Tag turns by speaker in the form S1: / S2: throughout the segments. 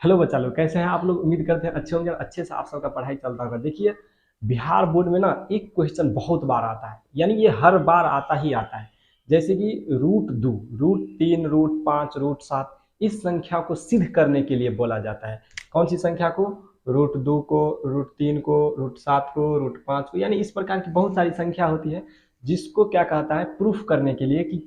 S1: Hello बच्चा लोग, कैसे हैं आप लोग। उम्मीद करते हैं अच्छे होंगे और अच्छे से आप सबका पढ़ाई चलता होगा। देखिए, बिहार बोर्ड में ना एक क्वेश्चन बहुत बार आता है, यानी ये हर बार आता ही आता है। जैसे कि रूट 2, रूट 3, रूट 5, रूट 7 इस संख्या को सिद्ध करने के लिए बोला जाता है। कौन सी संख्या को? रूट 2 को, रूट 3 को, रूट 7 को, रूट 5 को, यानी इस प्रकार की बहुत सारी संख्या होती है जिसको क्या कहता है, प्रूफ करने के लिए कि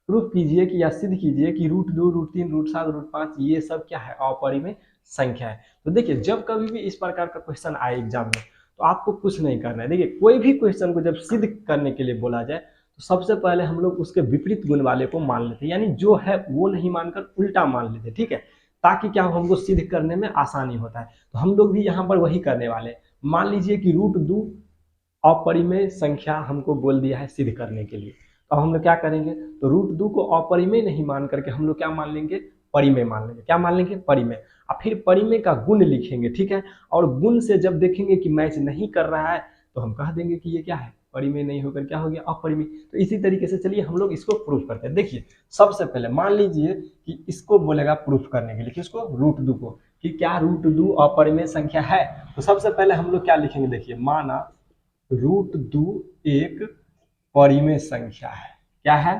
S1: प्रूफ कीजिए कि या सिद्ध कीजिए कि रूट 2, रूट 3, रूट 7, रूट 5 ये सब क्या है, अपरिमेय संख्या है। तो देखिए, जब कभी भी इस प्रकार का क्वेश्चन आए एग्जाम में तो आपको कुछ नहीं करना है। देखिए, कोई भी क्वेश्चन को जब सिद्ध करने के लिए बोला जाए तो सबसे पहले हम लोग उसके विपरीत गुण वाले को मान लेते हैं, यानी जो है वो नहीं मानकर उल्टा मान लेते हैं, ठीक है। ताकि क्या हो, हमको सिद्ध करने में आसानी होता है। तो हम लोग भी यहाँ पर वही करने वाले हैं। मान लीजिए कि रूट 2 अपरिमेय संख्या हमको बोल दिया है सिद्ध करने के लिए। तो हम लोग क्या करेंगे, तो रूट 2 को अपरिमेय नहीं मान करके हम लोग क्या मान लेंगे, परिमेय मान लेंगे। क्या मान लेंगे? परिमेय। और फिर परिमेय का गुण लिखेंगे, ठीक है। और गुण से जब देखेंगे कि मैच नहीं कर रहा है तो हम कह देंगे कि ये क्या है, परिमेय नहीं होकर क्या हो गया, अपरिमेय। तो इसी तरीके से चलिए हम लोग इसको प्रूफ करते हैं। देखिए, सबसे पहले मान लीजिए कि इसको बोलेगा प्रूफ करने के लिए, किसको? रूट 2 को, कि क्या रूट 2 अपरिमेय संख्या है। तो सबसे पहले हम लोग क्या लिखेंगे, देखिए, माना रूट 2 एक परिमेय संख्या है। क्या है?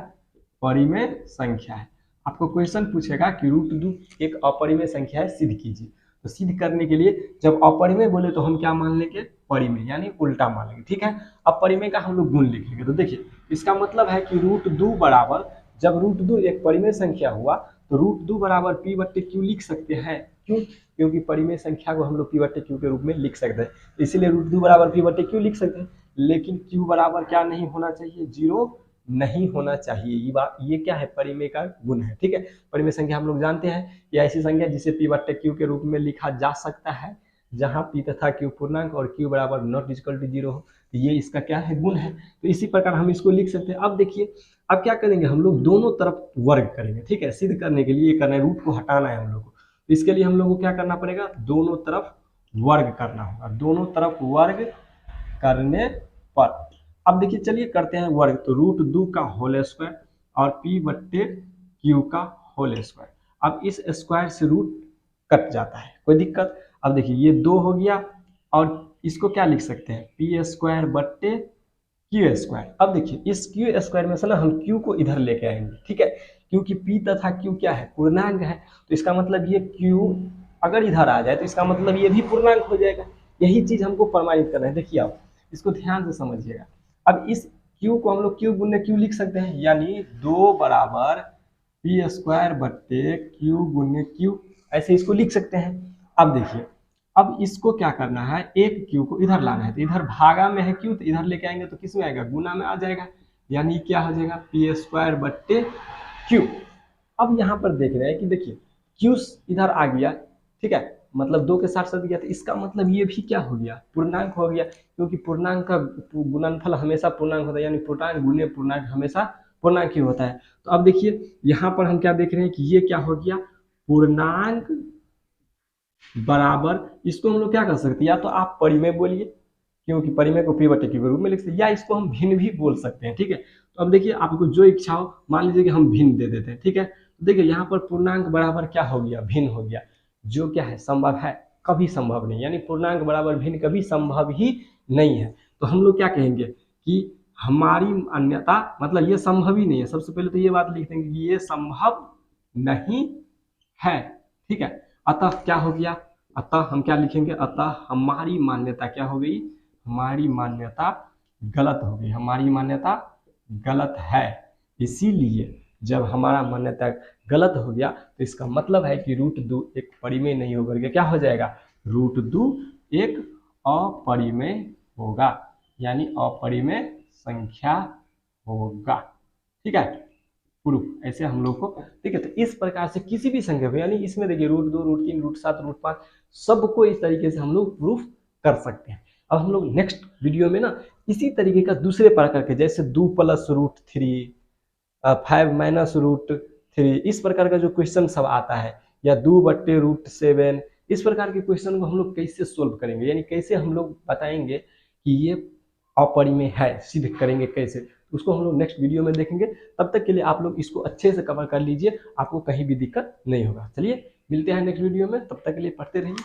S1: परिमेय संख्या है। आपको क्वेश्चन पूछेगा कि रूट 2 एक अपरिमेय संख्या है, सिद्ध कीजिए। तो सिद्ध करने के लिए जब अपरिमेय बोले तो हम क्या मान लेंगे, परिमेय, यानी उल्टा मान लेंगे, ठीक है। अब परिमेय का हम लोग गुण लिखेंगे। तो देखिए, इसका मतलब है कि रूट 2 बराबर, जब रूट 2 एक परिमेय संख्या हुआ तो रूट 2 बराबर पी बट्टे क्यू लिख सकते हैं। क्यों? क्योंकि परिमेय संख्या को हम लोग पी बट्टे क्यू के रूप में लिख सकते हैं, इसीलिए रूट 2 बराबर पी बट्टे क्यू लिख सकते हैं। लेकिन क्यू बराबर क्या नहीं होना चाहिए, 0 नहीं होना चाहिए। ये बात, ये क्या है, परिमेय का गुण है, ठीक है। परिमेय संख्या हम लोग जानते हैं, ये ऐसी संख्या जिसे पी बट्टे क्यू के रूप में लिखा जा सकता है जहां पी तथा क्यू पूर्णांक और क्यू बराबर नॉट इक्वल टू 0 हो। तो ये इसका क्या है, गुण है। तो इसी प्रकार हम इसको लिख सकते हैं। अब देखिए, अब क्या करेंगे, हम लोग दोनों तरफ वर्ग करेंगे, ठीक है। सिद्ध करने के लिए ये करना है, रूट को हटाना है हम लोग को। तो इसके लिए हम लोग को क्या करना पड़ेगा, दोनों तरफ वर्ग करना होगा। दोनों तरफ वर्ग करने पर, अब देखिए, चलिए करते हैं वर्ग। तो रूट 2 का होल स्क्वायर और पी बट्टे क्यू का होल स्क्वायर। अब इस स्क्वायर से रूट कट जाता है, कोई दिक्कत? अब देखिए, ये 2 हो गया और इसको क्या लिख सकते हैं, पी स्क्वायर बट्टे क्यू स्क्वायर। अब देखिए, इस क्यू स्क्वायर में से ना हम क्यू को इधर लेके आएंगे, ठीक है। क्योंकि पी तथा क्यू क्या है, पूर्णांक है। तो इसका मतलब ये क्यू अगर इधर आ जाए तो इसका मतलब ये भी पूर्णांक हो जाएगा। यही चीज हमको प्रमाणित करना है। देखिए, आप इसको ध्यान से समझिएगा। अब इस क्यू को हम लोग क्यू गुने क्यू लिख सकते हैं, यानी 2 बराबर पी स्क्वायर बट्टे क्यू गुने क्यू, ऐसे इसको लिख सकते हैं। अब देखिए, अब इसको क्या करना है, एक क्यू को इधर लाना है। तो इधर भागा में है क्यू, तो इधर लेके आएंगे तो किस में आएगा, गुना में आ जाएगा। यानी क्या हो जाएगा, पी स्क्वायर बट्टे क्यू। अब यहाँ पर देख रहे हैं कि देखिए, क्यू इधर आ गया, ठीक है, मतलब 2 के साथ साथ गया। तो इसका मतलब ये भी क्या हो गया, पूर्णांक हो गया। क्योंकि पूर्णांक का गुणनफल हमेशा पूर्णांक होता है, यानी पूर्णांक गुने पूर्णांक हमेशा पूर्णांक ही होता है। तो अब देखिए, यहाँ पर हम क्या देख रहे हैं कि ये क्या हो गया, पूर्णांक बराबर, इसको हम लोग क्या कर सकते हैं, या तो आप परिमेय बोलिए, क्योंकि परिमेय को पी बटे क्यू के रूप में लिख सकते हैं, या इसको हम भिन्न भी बोल सकते हैं, ठीक है। तो अब देखिए, आपको जो इच्छा हो, मान लीजिए कि हम भिन्न दे देते हैं, ठीक है। तो देखिए, यहाँ पर पूर्णांक बराबर क्या हो गया, भिन्न हो गया, जो क्या है, संभव है, कभी संभव नहीं, यानी पूर्णांक बराबर भिन्न कभी संभव ही नहीं है। तो हम लोग क्या कहेंगे कि हमारी मान्यता, मतलब ये संभव ही नहीं है। सबसे पहले तो ये बात लिख देंगे कि ये संभव नहीं है, ठीक है। अतः क्या हो गया, अतः हम क्या लिखेंगे, अतः हमारी मान्यता क्या हो गई, हमारी मान्यता गलत हो गई, हमारी मान्यता गलत है। इसीलिए जब हमारा मान्यता गलत हो गया तो इसका मतलब है कि रूट 2 एक परिमेय नहीं होकर के क्या हो जाएगा, रूट 2 एक अपरिमेय होगा, यानी अपरिमेय संख्या होगा, ठीक है। प्रूफ ऐसे हम लोग को, ठीक है। तो इस प्रकार से किसी भी संख्या को, यानी इसमें देखिए रूट 2, रूट 3, रूट 7, रूट 5 सबको इस तरीके से हम लोग प्रूफ कर सकते हैं। अब हम लोग नेक्स्ट वीडियो में ना इसी तरीके का दूसरे प्रकार के, जैसे 2 प्लस रूट 3, 5 माइनस रूट 3, इस प्रकार का जो क्वेश्चन सब आता है, या 2 बट्टे रूट 7, इस प्रकार के क्वेश्चन को हम लोग कैसे सोल्व करेंगे, यानी कैसे हम लोग बताएंगे कि ये अपरिमेय है, सिद्ध करेंगे कैसे, उसको हम लोग नेक्स्ट वीडियो में देखेंगे। तब तक के लिए आप लोग इसको अच्छे से कवर कर लीजिए, आपको कहीं भी दिक्कत नहीं होगा। चलिए मिलते हैं नेक्स्ट वीडियो में, तब तक के लिए पढ़ते रहिए।